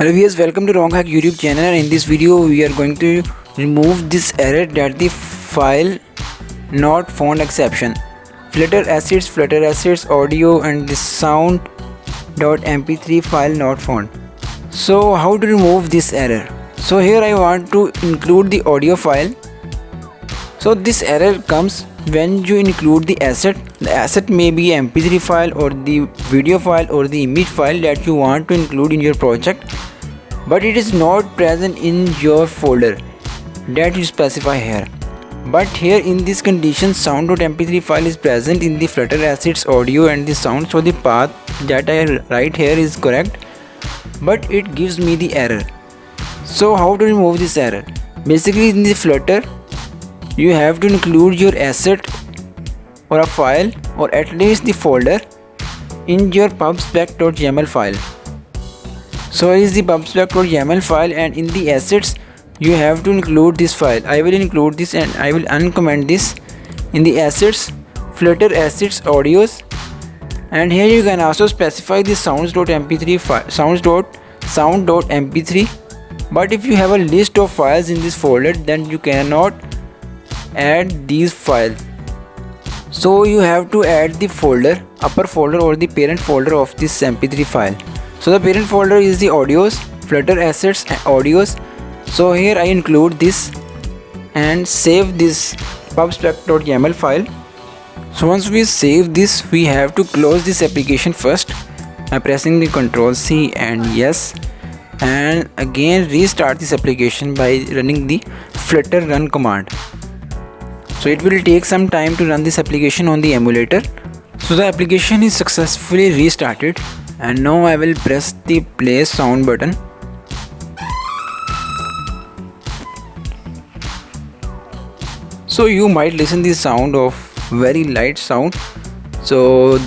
Hello viewers, welcome to Wrong Hack YouTube channel, and in this video we are going to remove this error that the file not found exception. Flutter assets, audio and the sound.mp3 file not found. So how to remove this error? So here I want to include the audio file. So this error comes when you include the asset. The asset may be mp3 file or the video file or the image file that you want to include in your project, but it is not present in your folder that you specify here. But here in this condition, sound.mp3 file is present in the Flutter assets, audio and the sound, so the path that I write here is correct, but it gives me the error. So how to remove this error? Basically in the Flutter you have to include your asset or a file or at least the folder in your pubspec.yaml file. So here is the pubspec.yaml file, and in the assets you have to include this file. I will include this and I will uncomment this in the assets, Flutter assets, audios, and here you can also specify the sounds.mp3 file, sound.mp3. But if you have a list of files in this folder, then you cannot add these files. So you have to add the folder, upper folder or the parent folder of this mp3 file. So the parent folder is the audios, Flutter assets and audios. So here I include this and save this pubspec.yaml file. So once we save this, we have to close this application first by pressing the Ctrl+C and yes, and again restart this application by running the flutter run command. So it will take some time to run this application on the emulator. So the application is successfully restarted, and now I will press the play sound button. So you might listen the sound of very light sound. So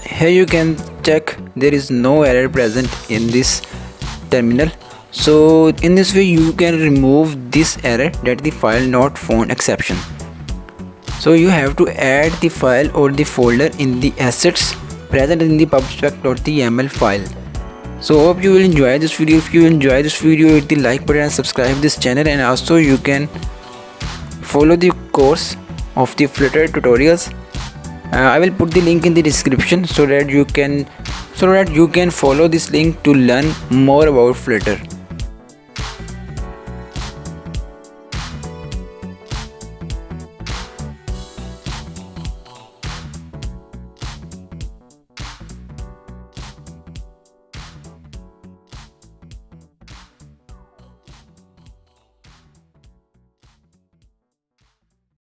here you can check there is no error present in this terminal. So in this way you can remove this error that the file not found exception. So you have to add the file or the folder in the assets present in the pubspec.yaml file. So hope you will enjoy this video. If you enjoy this video, hit the like button and subscribe this channel, and also you can follow the course of the Flutter tutorials. I will put the link in the description so that you can follow this link to learn more about Flutter.